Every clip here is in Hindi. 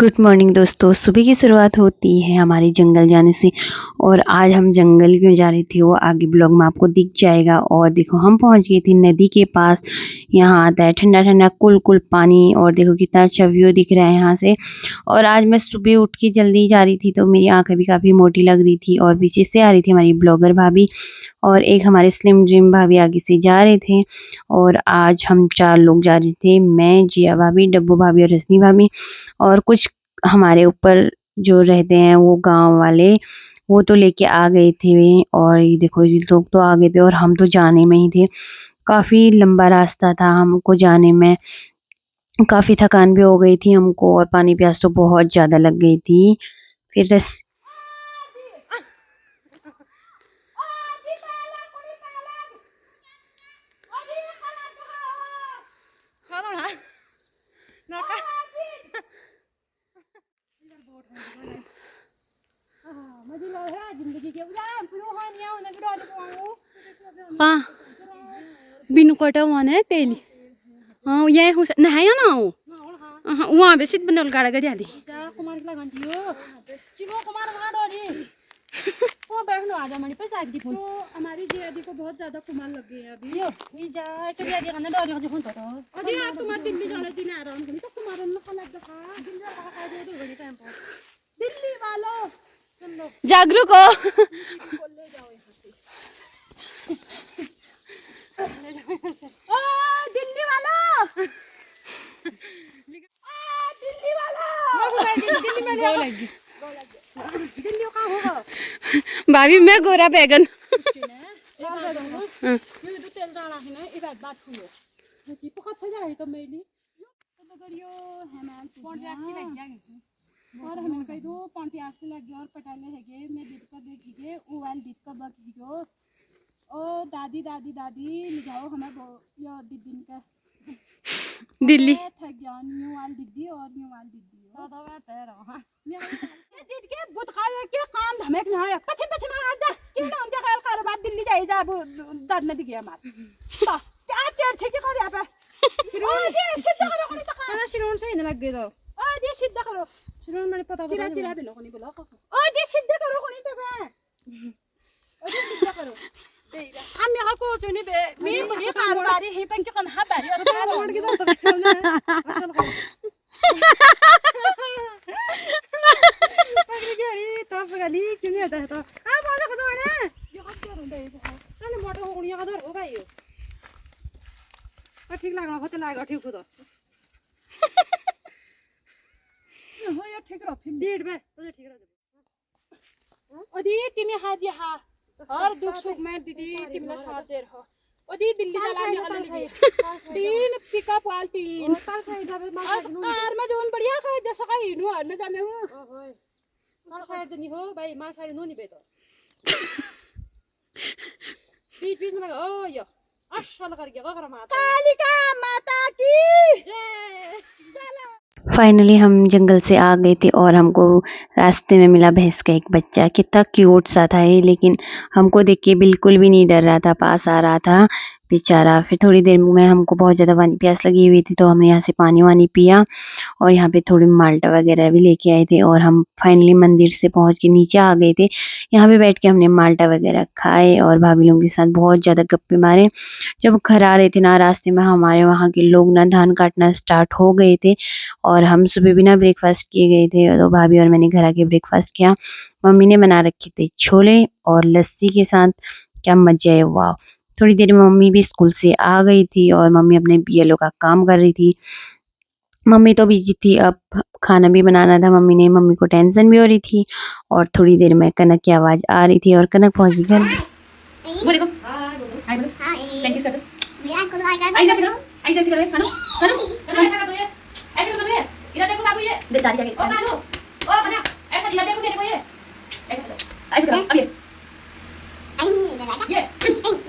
गुड मॉर्निंग दोस्तों। सुबह की शुरुआत होती है हमारे जंगल जाने से और आज हम जंगल क्यों जा रहे थे वो आगे ब्लॉग में आपको दिख जाएगा। और देखो हम पहुंच गए थे नदी के पास। यहाँ आता है ठंडा ठंडा कुल कुल पानी और देखो कितना अच्छा व्यू दिख रहा है यहाँ से। और आज मैं सुबह उठ के जल्दी जा रही थी तो मेरी आंखें भी काफ़ी मोटी लग रही थी। और पीछे से आ रही थी हमारी ब्लॉगर भाभी और एक हमारे स्लिम ड्रीम भाभी आगे से जा रहे थे। और आज हम 4 लोग जा रहे थे, मैं, जिया भाभी, डब्बू भाभी और रजनी भाभी। और कुछ हमारे ऊपर जो रहते हैं वो गांव वाले वो तो लेके आ गए थे और ये देखो ये लोग तो आ गए थे और हम तो जाने में ही थे। काफ़ी लंबा रास्ता था हमको जाने में, काफ़ी थकान भी हो गई थी हमको और पानी प्यास तो बहुत ज़्यादा लग गई थी। फिर बिनु कोटा वाने तेली ये हुस नहाया ना हो वहां पे सिट बनल गाड़ा गया दी कुमार की लगन दियो चिनो कुमार वहां डोरी को बैठनो आजा मणि पे साइड दी तो हमारी जियादी को बहुत ज्यादा कुमार लग गए अभी यो ई जा के जियादी कने डोरी हो फोन तो अभी आप तुम्हार दिल्ली जाने दिन आ रहा हूं तो कुमार न खलक दखा दिल्ली का का दे दो बड़े टाइम पर दिल्ली वालों सुन लो जागरूक हो ले जाओ यहां से ओ दिल्ली वाला दिल्ली वाला दिल्ली में गो लगी दिल्ली का होगा भाभी मैं गोरा बैगन ये तो तेल डाला है ना इधर बात हुई जी पकड़ थे जा रही तो मेली तो गड़ियो हेमंत कौन टैक्सी लग गया और हमें कह दो कौन टैक्सी लग गया और पटाले है के मैं दीद का देखिए ओ वाल दीद का बक जो ओ दादी दादी दादी ले जाओ हमें यो दीदी का दिल्ली थक गया न्यू वाल दीदी और न्यू वाल दीदी दादा बात है रहा ये दीद के बुत खा के काम धमेक ना है पछन पछन आ जा के ना हम जा कर बात दिल्ली जाई जा दाद में दिखे हमार तो क्या तेर छे के कर यहां पे ओ ये सीधा करो कोनी तक ना शिरोन से इन लग गए तो ओ ये सीधा करो शिरोन मैंने पता चिरा चिरा भी कोनी बोला ओ ये सीधा करो कोनी तो ओ ये सीधा करो हम यहाँ को चुनी बे मैं बड़ी कारोबारी है पंच कन हा बारी और कारोबार की तो पकड़ी गड़ी तो पगली क्यों नहीं आता है तो आ बोलो को दोड़े ये हट कर दे अरे मोटो हो गुनिया का दर हो गई और ठीक लागना होते लागा ठीक हो तो हो या ठीक रहो फिर डेढ़ में तो ठीक रहो ओदी तिमी हाथ यहाँ और दुख सुख में दीदी तिमला साथ दे रहो ओदी दिल्ली चला निकल ली तीन पिकअप वाल तीन कार में जोन बढ़िया खा जैसा का इनु न जाने हो मार खाए नहीं हो भाई मार खाए नो नहीं बेतो बीच बीच में ओ यो अशल कर गया कर माता कालिका माता की जय चलो। फाइनली हम जंगल से आ गए थे और हमको रास्ते में मिला भैंस का एक बच्चा। कितना क्यूट सा था ये, लेकिन हमको देख के बिल्कुल भी नहीं डर रहा था, पास आ रहा था बेचारा। फिर थोड़ी देर में हमको बहुत ज़्यादा पानी प्यास लगी हुई थी तो हमने यहाँ से पानी वानी पिया और यहाँ पे थोड़ी माल्टा वगैरह भी लेके आए थे। और हम फाइनली मंदिर से पहुँच के नीचे आ गए थे। यहाँ पे बैठ के हमने माल्टा वगैरह खाए और भाभी लोगों के साथ बहुत ज़्यादा गप्पे मारे। जब घर आ रहे थे ना रास्ते में हमारे वहाँ के लोग ना धान काटना स्टार्ट हो गए थे और हम सुबह बिना ब्रेकफास्ट किए गए थे तो भाभी और मैंने घर आके ब्रेकफास्ट किया। मम्मी ने बना रखे थे छोले और लस्सी के साथ, क्या मजा है, वाह। थोड़ी देर में मम्मी भी स्कूल से आ गई थी और मम्मी अपने बीएलओ का काम कर रही थी। मम्मी तो बिजी थी, अब खाना भी बनाना था मम्मी ने। मम्मी को टेंशन भी हो रही थी और थोड़ी देर में कनक की आवाज आ रही थी और कनक पहुंच गई घर। वो देखो हाय बोलो थैंक यू सर भैया खुद ऐसे करो खानो खानो ऐसा कर दो ये ऐसे कर दो ये इधर देखो बाबू ये दे दादी ओ कानो ओ बना ऐसा इधर देखो मेरे को ये ऐसे करो अब ये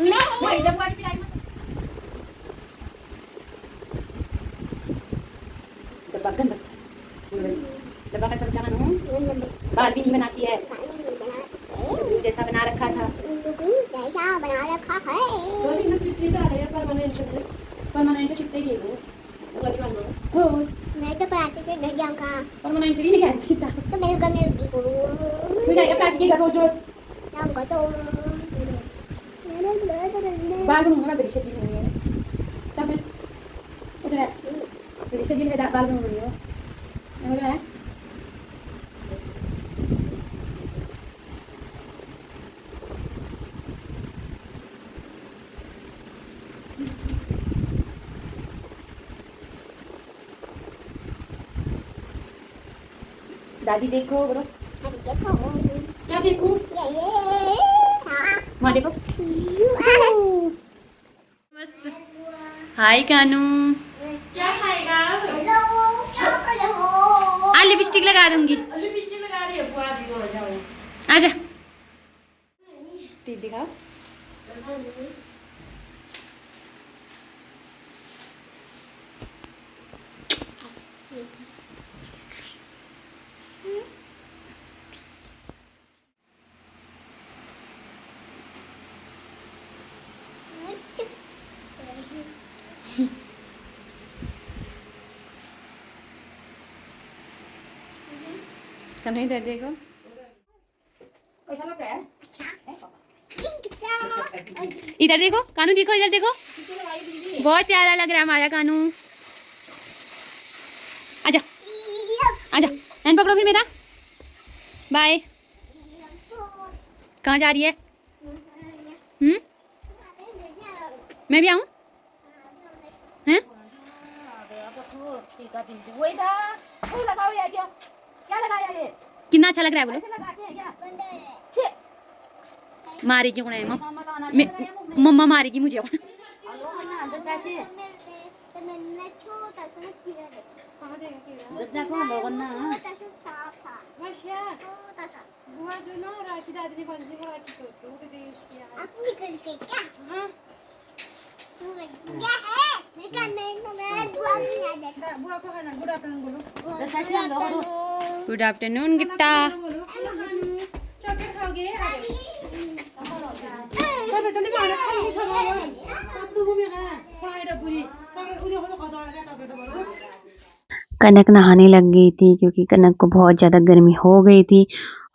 मैं इधर बुआ की पिलाई मत डब्बा गंदा डब्बा कैसा बच्चा खानो बाल भी नहीं बनाती है जैसा बना रखा था जैसा बना रखा है दो दिन में सीट आ गया परमानेंट सिर्फ पे गई हो वाली वाला हो मैं तो आते थे घर जाऊँ कहाँ और मैं इंटरव्यू नहीं कर सकता तो मेरे घर में तू जाएगा प्राची के घर रोज रोज जाऊँगा तो बाल बनूंगा मैं बड़ी शकील हुई है तब मैं उधर है बड़ी शकील है बाल बनूंगी हो मैं उधर है दादी देखो बोलो क्या देखूं वहाँ देखो मस्त हाय कानू क्या खाएगा आ लिपस्टिक लगा दूंगी लिपस्टिक लगा रही है बुआ भी हो जाओ आजा टीवी दिखाओ कन्हैया इधर देखो कैसा लग रहा है इधर देखो कानू देखो इधर देखो बहुत प्यारा लग रहा है हमारा कानू आजा आजा हैंड पकड़ो फिर मेरा बाय कहाँ जा रही है मैं भी आऊँ हैं क्या लगाया ये कितना अच्छा लग रहा है बोलो मारेगी कौन है मम्मा मारेगी मुझे गुड आफ्टरनून गिट्टा कनक नहाने लग गई थी क्योंकि कनक को बहुत ज़्यादा गर्मी हो गई थी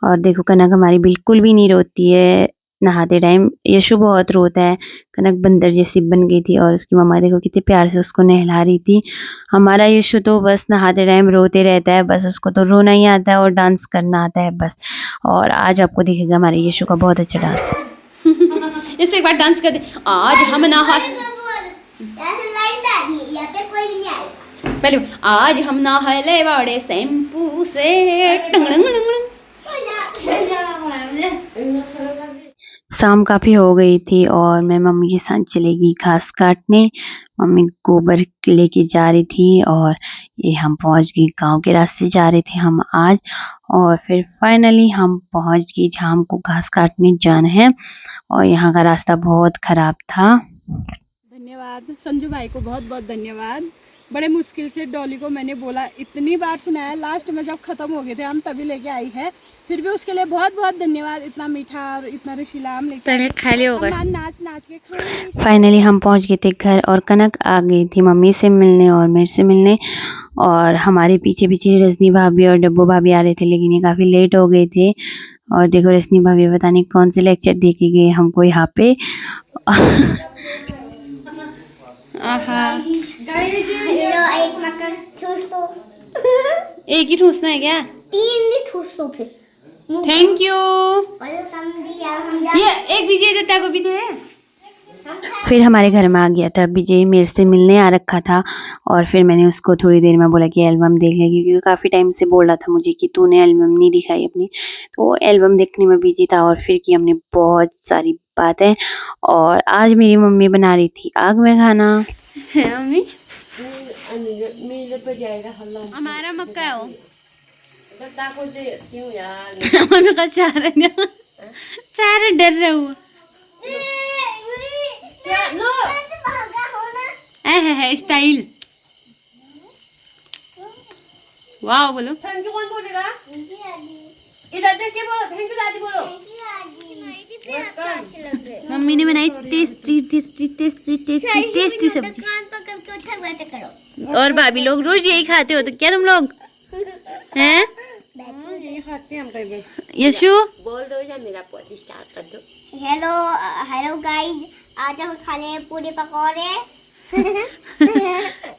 और देखो कनक हमारी बिल्कुल भी नहीं रोती है नहाते टाइम यशु बहुत रोता है कनक बंदर जैसी बन गई थी और उसकी मम्मा देखो कितने प्यार से उसको नहला रही थी हमारा यशु तो बस नहाते टाइम रोते रहता है बस उसको तो रोना ही आता है और डांस करना आता है बस और आज आपको दिखेगा हमारे यशु का बहुत अच्छा डांस इससे एक बार डांस कर दे आज हम नहा पहले आज हम नहाले बड़े शैम्पू से शाम काफ़ी हो गई थी और मैं मम्मी के साथ चली गई घास काटने मम्मी गोबर लेके जा रही थी और ये हम पहुंच गए गांव के रास्ते जा रहे थे हम आज और फिर फाइनली हम पहुंच गए जहाँ हमको घास काटने जाना है और यहाँ का रास्ता बहुत ख़राब था। धन्यवाद संजू भाई को बहुत बहुत धन्यवाद बड़े मुश्किल से डॉली को मैंने बोला इतनी बार सुनाया लास्ट में जब खत्म हो गए थे हम तभी लेके आई है फिर भी उसके लिए बहुत बहुत धन्यवाद इतना मीठा और इतना रसीला आम लेके खाली होगा नाच नाच के खाए। फाइनली हम पहुंच गए थे घर और कनक आ गई थी मम्मी से मिलने और मेरे से मिलने और हमारे पीछे पीछे रजनी भाभी और डब्बू भाभी आ रहे थे लेकिन ये काफ़ी लेट हो गए थे और देखो रजनी भाभी पता नहीं कौन से लेक्चर दे के गए हमको यहाँ पे एक ही ठूसना है क्या 3 भी ठूस दो फिर थैंक यू ये एक विजय दत्ता को भी दे फिर हमारे घर में आ गया था विजय मेरे से मिलने आ रखा था और फिर मैंने उसको थोड़ी देर में बोला कि एल्बम देख ले क्योंकि काफ़ी टाइम से बोल रहा था मुझे कि तूने एल्बम नहीं दिखाई अपनी तो वो एल्बम देखने में बिजी था और फिर की हमने बहुत सारी बातें और आज मेरी मम्मी बना रही थी आग में खाना मम्मी हमारा मक्का हो मम्मी का सारे डर रहे हुए है स्टाइल वाह बोलो थैंक यू कौन बोलेगा इधर देख के बोलो थैंक यू दादी बोलो मम्मी ने बनाई tasty tasty tasty tasty tasty सब्जी। कान पकड़ के उठक बैठक करो। और भाभी लोग रोज यही खाते हो तो क्या तुम लोग हैं? यही खाते हैं हम कई बार। यशु बोल दो या मेरा पॉज स्टार्ट कर दो। हेलो हेलो गाइस, आज हम खा रहे हैं पूरी पकौड़े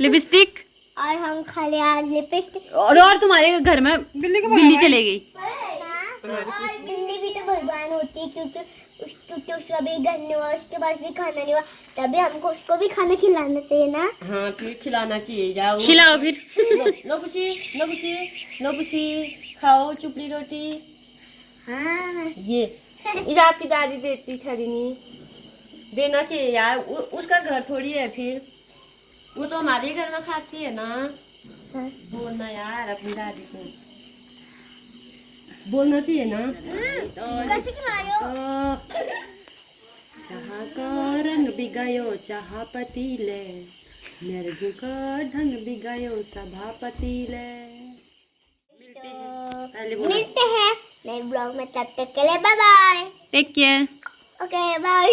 लिपस्टिक और हम खा रहे हैं आज लिपस्टिक। और तुम्हारे घर में बिल्ली चले गई। और बिल्ली भी तो भगवान होती है क्योंकि उसका भी घर नहीं हुआ, उसके पास भी खाना नहीं हुआ, तभी हमको उसको भी खाना खिलाना चाहिए ना। हाँ फिर खिलाना चाहिए। जाओ खिलाओ फिर। नोबुसी नोबुसी नोबुसी खाओ चुपड़ी रोटी। हाँ ये आपकी दादी देती खरीनी देना चाहिए यार। उसका घर थोड़ी है फिर, वो तो हमारे घर में खाती है ना। बोलना यार अपनी दादी को, बोलना चाहिए ना। कैसे खिला रहे हो? चाह का रंग बिगायो चाहपति ले, मेरे का ढंग बिगायो सभापति ले। मिलते हैं नेक्स्ट ब्लॉग में, तब तक के लिए bye bye. Take care. Okay bye.